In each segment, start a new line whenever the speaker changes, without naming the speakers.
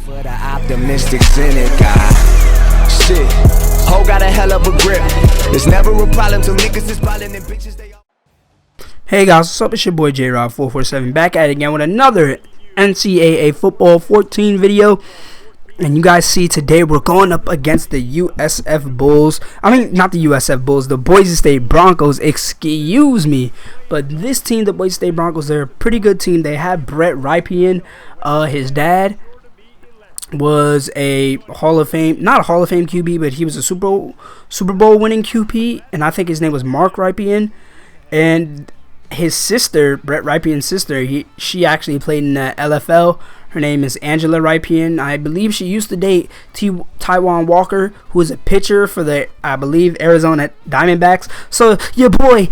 For the optimistic cynic, shit. Ho got a hell of a grip. It's never a problem till niggas is ballin' and bitches they all.
Hey guys, what's up? It's your boy J-Rob447 back at it again with another NCAA Football 14 video. And you guys see today we're going up against the USF Bulls. I mean, not the USF Bulls, the Boise State Broncos, excuse me. But this team, the Boise State Broncos, they're a pretty good team. They have Brett Rypien. His dad was a Hall of Fame, not a Hall of Fame QB, but he was a Super Bowl winning QB, and I think his name was Mark Rypien. And his sister, Brett Rypien's sister, she actually played in the LFL. Her name is Angela Rypien. I believe she used to date Taiwan Walker, who is a pitcher for the, I believe, Arizona Diamondbacks. So your boy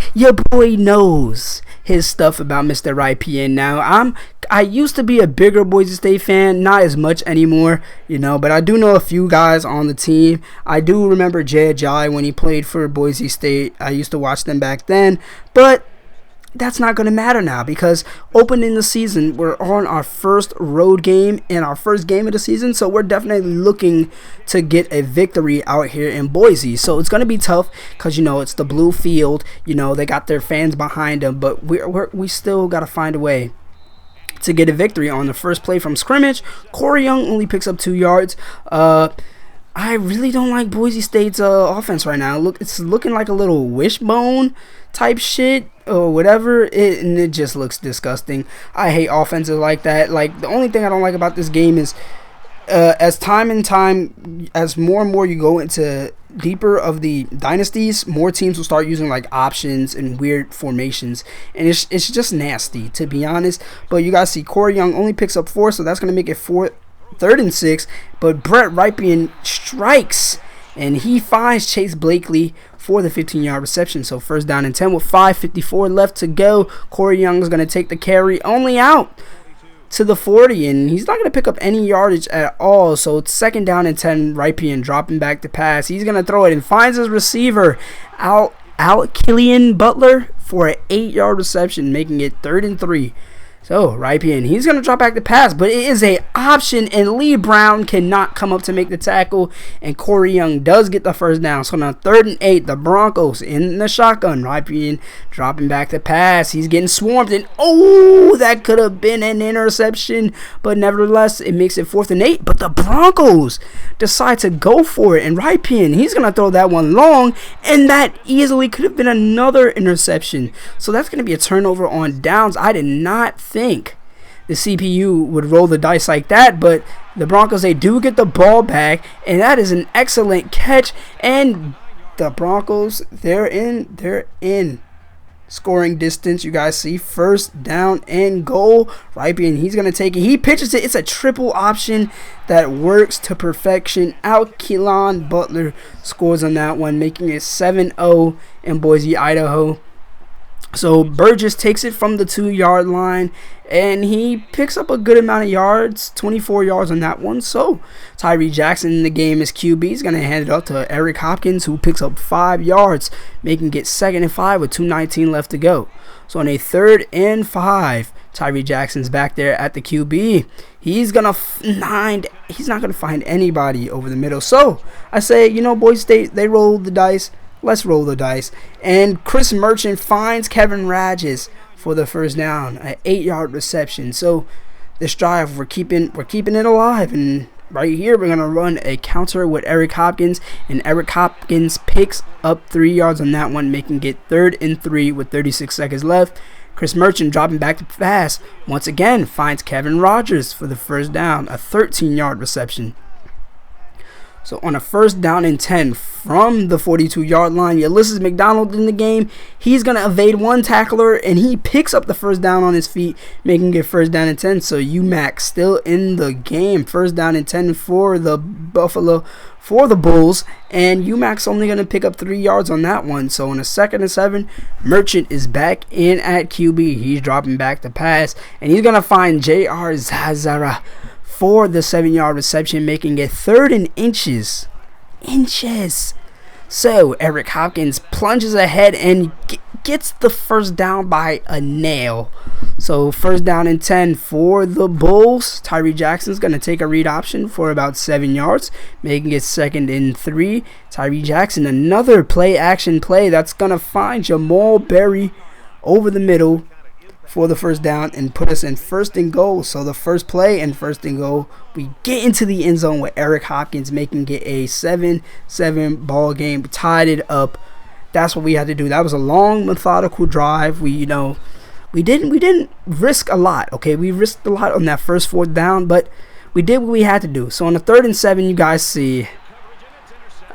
knows his stuff about Mr. Rypien. Now, I used to be a bigger Boise State fan, not as much anymore, but I do know a few guys on the team. I do remember Jay Ajayi when he played for Boise State. I used to watch them back then, but that's not going to matter now because opening the season, we're on our first road game and our first game of the season, so we're definitely looking to get a victory out here in Boise. So it's going to be tough because, it's the blue field. They got their fans behind them, but we still got to find a way to get a victory on the first play from scrimmage. Corey Young only picks up 2 yards. I really don't like Boise State's offense right now. It's looking like a little wishbone type shit or whatever, and it just looks disgusting. I hate offenses like that. Like, the only thing I don't like about this game is as more and more you go into deeper of the dynasties, more teams will start using like options and weird formations, and it's just nasty, to be honest. But you guys see Corey Young only picks up 4, so that's going to make it 3rd and 6, but Brett Rypien strikes, and he finds Chase Blakely for the 15-yard reception. So 1st down and 10 with 5:54 left to go. Corey Young is going to take the carry only out to the 40, and he's not going to pick up any yardage at all. So it's 2nd down and 10, Rypien dropping back to pass. He's going to throw it and finds his receiver, Killian Butler, for an 8-yard reception, making it 3rd and 3. So, Rypien, he's going to drop back the pass, but it is a option, and Lee Brown cannot come up to make the tackle, and Corey Young does get the 1st down. So, now 3rd and 8, the Broncos in the shotgun. Rypien dropping back the pass. He's getting swarmed, and that could have been an interception, but nevertheless, it makes it 4th and 8, but the Broncos decide to go for it, and Rypien, he's going to throw that one long, and that easily could have been another interception. So, that's going to be a turnover on downs. I did not think the CPU would roll the dice like that, but the Broncos, they do get the ball back, and that is an excellent catch, and the Broncos, they're in scoring distance. You guys see 1st down and goal. Rypien, he's going to take it. He pitches it. It's a triple option that works to perfection. Killian Butler scores on that one, making it 7-0 in Boise, Idaho. So Burgess takes it from the 2-yard line, and he picks up a good amount of yards, 24 yards on that one. So Tyree Jackson in the game is QB. He's going to hand it up to Eric Hopkins, who picks up 5 yards, making it 2nd and 5 with 2:19 left to go. So on a 3rd and 5, Tyree Jackson's back there at the QB. He's not going to find anybody over the middle. So I say, Boise State, they roll the dice. Let's roll the dice. And Chris Merchant finds Kevin Rages for the 1st down, an 8-yard reception. So this drive, we're keeping it alive. And right here, we're going to run a counter with Eric Hopkins. And Eric Hopkins picks up 3 yards on that one, making it 3rd and 3 with 36 seconds left. Chris Merchant dropping back to pass. Once again, finds Kevin Rogers for the 1st down, a 13-yard reception. So on a 1st down and 10 from the 42-yard line, Ulysses McDonald in the game. He's going to evade one tackler, and he picks up the 1st down on his feet, making it 1st down and 10. So UMac still in the game. 1st down and 10 for the Bulls, and UMac's only going to pick up 3 yards on that one. So on a 2nd and 7, Merchant is back in at QB. He's dropping back to pass, and he's going to find J.R. Zazara for the 7-yard reception, making it 3rd and inches. So Eric Hopkins plunges ahead and gets the first down by a nail. So first down and 10 for the Bulls. Tyree Jackson's going to take a read option for about 7 yards, making it 2nd and 3. Tyree Jackson, another play action play that's going to find Jamal Berry over the middle for the first down and put us in 1st and goal. So the first play and 1st and goal, we get into the end zone with Eric Hopkins, making it a 7-7 ball game, tied it up. That's what we had to do. That was a long, methodical drive. We didn't risk a lot. Okay, we risked a lot on that first 4th down, but we did what we had to do. So on the 3rd and 7, you guys see,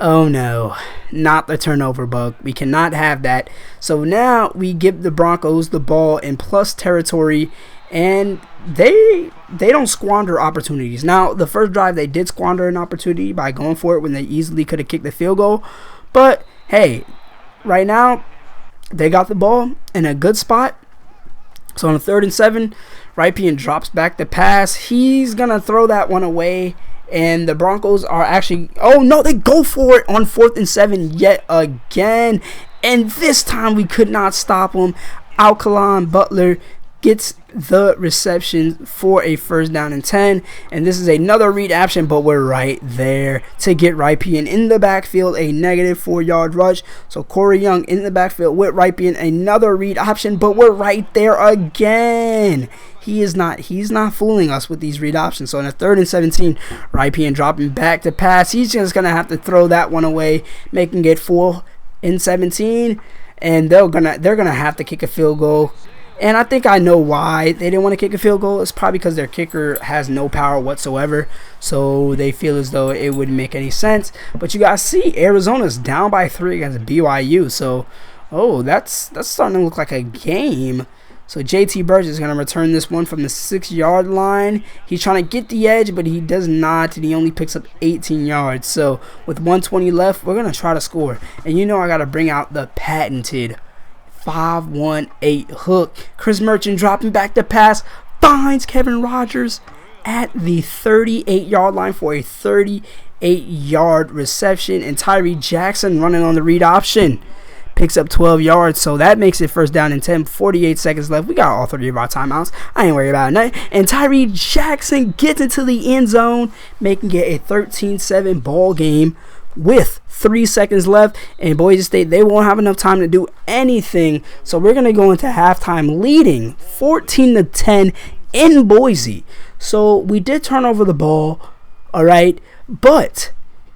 oh no, not the turnover bug. We cannot have that. So now we give the Broncos the ball in plus territory, and they don't squander opportunities. Now, the first drive, they did squander an opportunity by going for it when they easily could have kicked the field goal. But hey, right now, they got the ball in a good spot. So on the 3rd and 7, Rypien drops back the pass. He's going to throw that one away. And the Broncos are actually, oh no, they go for it on 4th and 7 yet again. And this time we could not stop them. Alcalon Butler gets the reception for a first down and 10. And this is another read option, but we're right there to get Rypien in the backfield, a negative 4-yard rush. So Corey Young in the backfield with Rypien, another read option, but we're right there again. He's not fooling us with these read options. So on a 3rd and 17, Rypien dropping back to pass. He's just going to have to throw that one away, making it 4th and 17. And they're gonna have to kick a field goal. And I think I know why they didn't want to kick a field goal. It's probably because their kicker has no power whatsoever. So they feel as though it wouldn't make any sense. But you guys see, Arizona's down by 3 against BYU. So, oh, that's starting to look like a game. So JT Burgess is going to return this one from the 6-yard line. He's trying to get the edge, but he does not, and he only picks up 18 yards. So with 1:20 left, we're going to try to score. And you know I got to bring out the patented 5-1-8 hook. Chris Merchant dropping back the pass, finds Kevin Rogers at the 38-yard line for a 38-yard reception. And Tyree Jackson running on the read option picks up 12 yards, so that makes it first down and 10. 48 seconds left. We got all 3 of our timeouts. I ain't worried about it. And Tyree Jackson gets into the end zone, making it a 13-7 ball game with 3 seconds left. And Boise State, they won't have enough time to do anything, so we're going to go into halftime leading 14-10 in Boise. So we did turn over the ball, all right, but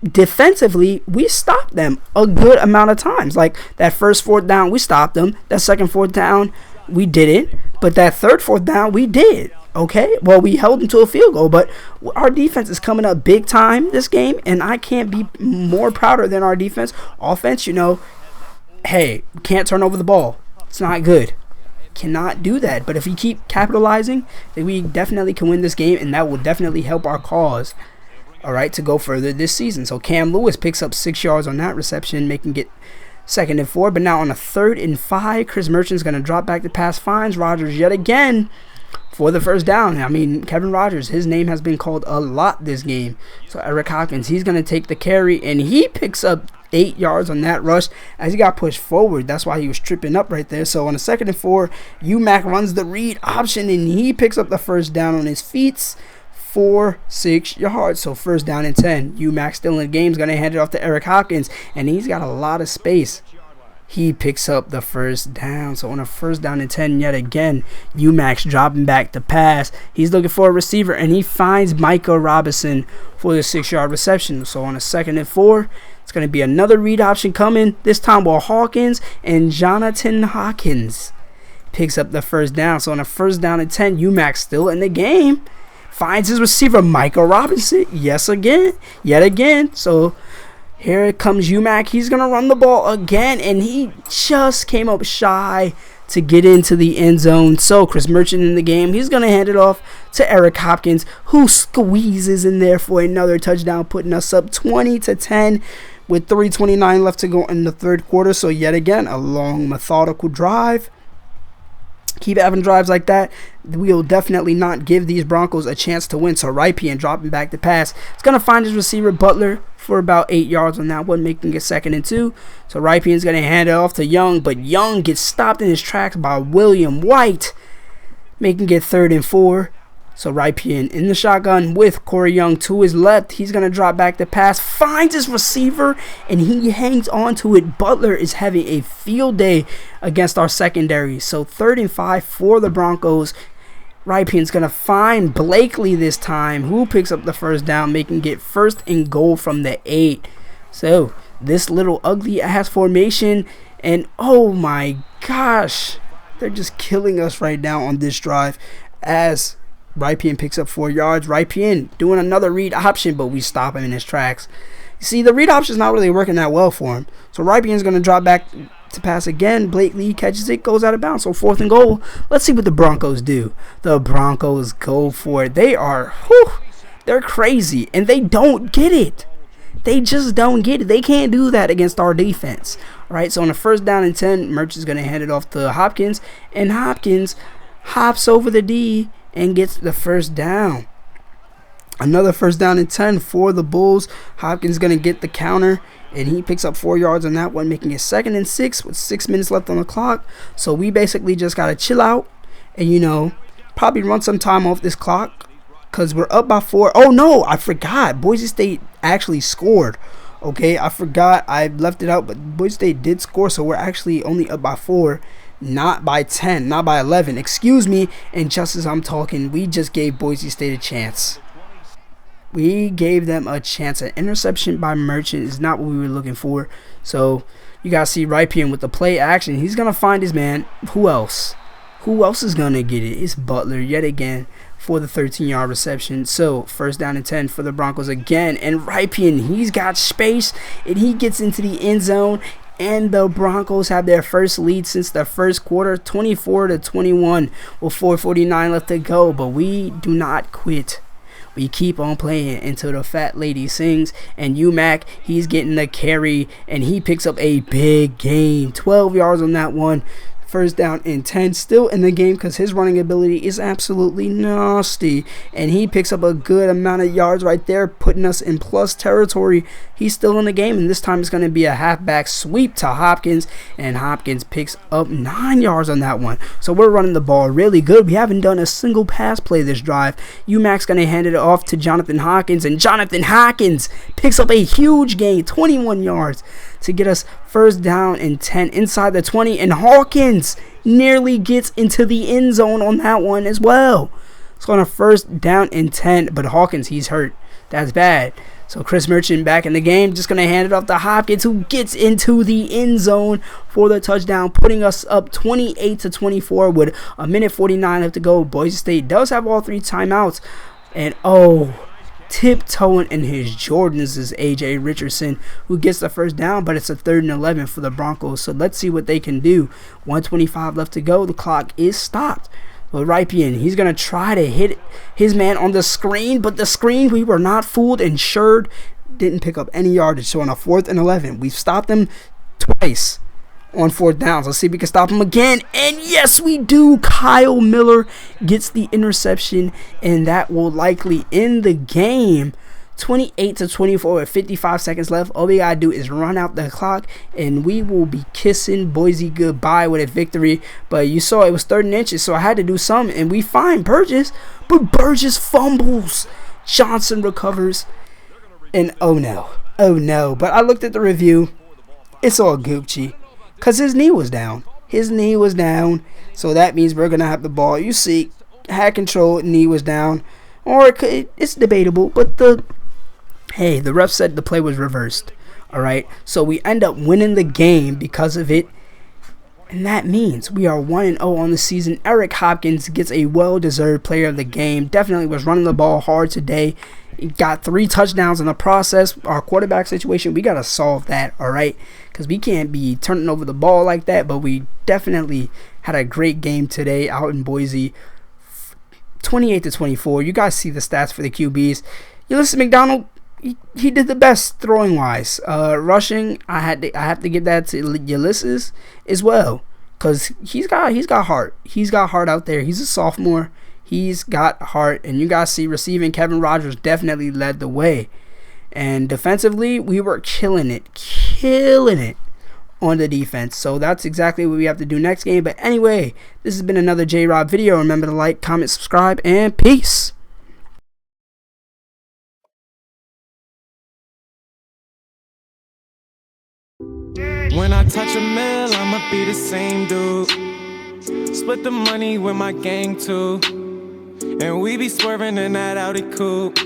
defensively, we stopped them a good amount of times. Like that first 4th down, we stopped them. That second 4th down, we didn't. But that third 4th down, we did. Okay? Well, we held them to a field goal. But our defense is coming up big time this game, and I can't be more prouder than our defense. Offense, you know, hey, we can't turn over the ball. It's not good. Cannot do that. But if we keep capitalizing, then we definitely can win this game, and that will definitely help our cause, all right, to go further this season. So Cam Lewis picks up 6 yards on that reception, making it 2nd and 4. But now on a 3rd and 5, Chris Merchant's going to drop back the pass, finds Rogers yet again for the first down. I mean, Kevin Rogers, his name has been called a lot this game. So Eric Hopkins, he's going to take the carry, and he picks up 8 yards on that rush as he got pushed forward. That's why he was tripping up right there. So on a 2nd and 4, UMac runs the read option, and he picks up the first down on his feet for 6 yards. So first down and 10. UMac still in the game, is going to hand it off to Eric Hopkins, and he's got a lot of space. He picks up the first down. So on a first down and 10 yet again, UMac's dropping back the pass. He's looking for a receiver, and he finds Micah Robinson for the 6-yard reception. So on a 2nd and 4, it's going to be another read option coming. This time Will Hawkins, and Jonathan Hawkins picks up the first down. So on a first down and 10, UMac still in the game. Finds his receiver, Micah Robinson, yet again. So here comes UMac. He's going to run the ball again, and he just came up shy to get into the end zone. So Chris Merchant in the game. He's going to hand it off to Eric Hopkins, who squeezes in there for another touchdown, putting us up 20-10 with 3:29 left to go in the 3rd quarter. So yet again, a long, methodical drive. Keep having drives like that, we'll definitely not give these Broncos a chance to win. So Rypien dropping back the pass. It's going to find his receiver, Butler, for about 8 yards on that one, making it 2nd and 2. So Rypien's going to hand it off to Young, but Young gets stopped in his tracks by William White, making it 3rd and 4. So Rypien in the shotgun with Corey Young to his left. He's going to drop back the pass, finds his receiver, and he hangs on to it. Butler is having a field day against our secondary. So 3rd and 5 for the Broncos. Rypien's going to find Blakely this time, who picks up the first down, making it 1st and goal from the 8. So this little ugly ass formation, and oh my gosh, they're just killing us right now on this drive as Rypien picks up 4 yards. Rypien doing another read option, but we stop him in his tracks. You see, the read option is not really working that well for him. So Rypien's going to drop back to pass again. Blakely catches it, goes out of bounds. So 4th and goal. Let's see what the Broncos do. The Broncos go for it. They're crazy, and they don't get it. They just don't get it. They can't do that against our defense. All right, so on the 1st down and 10, Merch is going to hand it off to Hopkins, and Hopkins hops over the D and gets the first down. Another 1st down and 10 for the Bulls. Hopkins going to get the counter, and he picks up 4 yards on that one, making it 2nd and 6 with 6 minutes left on the clock. So we basically just got to chill out and, probably run some time off this clock because we're up by 4. Oh, no, I forgot. Boise State actually scored. Okay, I forgot. I left it out, but Boise State did score, so we're actually only up by 4. Not by 10, not by 11. Excuse me. And just as I'm talking, we just gave Boise State a chance. We gave them a chance. An interception by Merchant is not what we were looking for. So you guys see Rypien with the play action. He's going to find his man. Who else? Who else is going to get it? It's Butler yet again for the 13-yard reception. So 1st down and 10 for the Broncos again. And Rypien, he's got space, and he gets into the end zone. And the Broncos have their first lead since the 1st quarter, 24-21 with 4:49 left to go. But we do not quit. We keep on playing until the fat lady sings. And UMac, he's getting the carry, and he picks up a big gain. 12 yards on that one. 1st down and 10, still in the game because his running ability is absolutely nasty, and he picks up a good amount of yards right there, putting us in plus territory. He's still in the game, and this time it's going to be a halfback sweep to Hopkins, and Hopkins picks up 9 yards on that one. So we're running the ball really good. We haven't done a single pass play this drive. UMac's going to hand it off to Jonathan Hawkins, and Jonathan Hawkins picks up a huge gain, 21 yards, to get us 1st down and 10 inside the 20, and Hawkins nearly gets into the end zone on that one as well. So on a 1st down and 10, but Hawkins, he's hurt. That's bad. So Chris Merchant back in the game, just going to hand it off to Hopkins, who gets into the end zone for the touchdown, putting us up 28-24 with 1:49 left to go. Boise State does have all 3 timeouts, and tiptoeing in his Jordans is A.J. Richardson, who gets the first down, but it's a 3rd and 11 for the Broncos. So let's see what they can do. 1:25 left to go. The clock is stopped. But Rypien, he's going to try to hit his man on the screen, but the screen, we were not fooled, and Sherd didn't pick up any yardage. So on a 4th and 11, we've stopped him twice on 4th downs. Let's see if we can stop him again. And yes, we do. Kyle Miller gets the interception, and that will likely end the game. 28-24 with 55 seconds left. All we gotta do is run out the clock, and we will be kissing Boise goodbye with a victory. But you saw it was 3rd and inches, so I had to do something, and we find Burgess, but Burgess fumbles. Johnson recovers, and oh no. But I looked at the review. It's all Gucci, because his knee was down. So that means we're gonna have the ball. You see, had control, knee was down, or it's debatable, but the ref said the play was reversed. Alright, so we end up winning the game because of it. And that means we are 1-0 on the season. Eric Hopkins gets a well-deserved player of the game. Definitely was running the ball hard today. He got 3 touchdowns in the process. Our quarterback situation, we got to solve that, alright? Because we can't be turning over the ball like that. But we definitely had a great game today out in Boise. 28-24. You guys see the stats for the QBs. Ulysses McDonald, he did the best throwing wise. Rushing, I have to give that to Ulysses as well, because he's got heart. He's got heart out there. He's a sophomore. He's got heart, and you guys see receiving, Kevin Rogers definitely led the way. And defensively, we were killing it on the defense. So that's exactly what we have to do next game. But anyway, this has been another J-Rob video. Remember to like, comment, subscribe, and peace.
When I touch a mill, I'ma be the same dude. Split the money with my gang too. And we be swerving in that Audi coupe.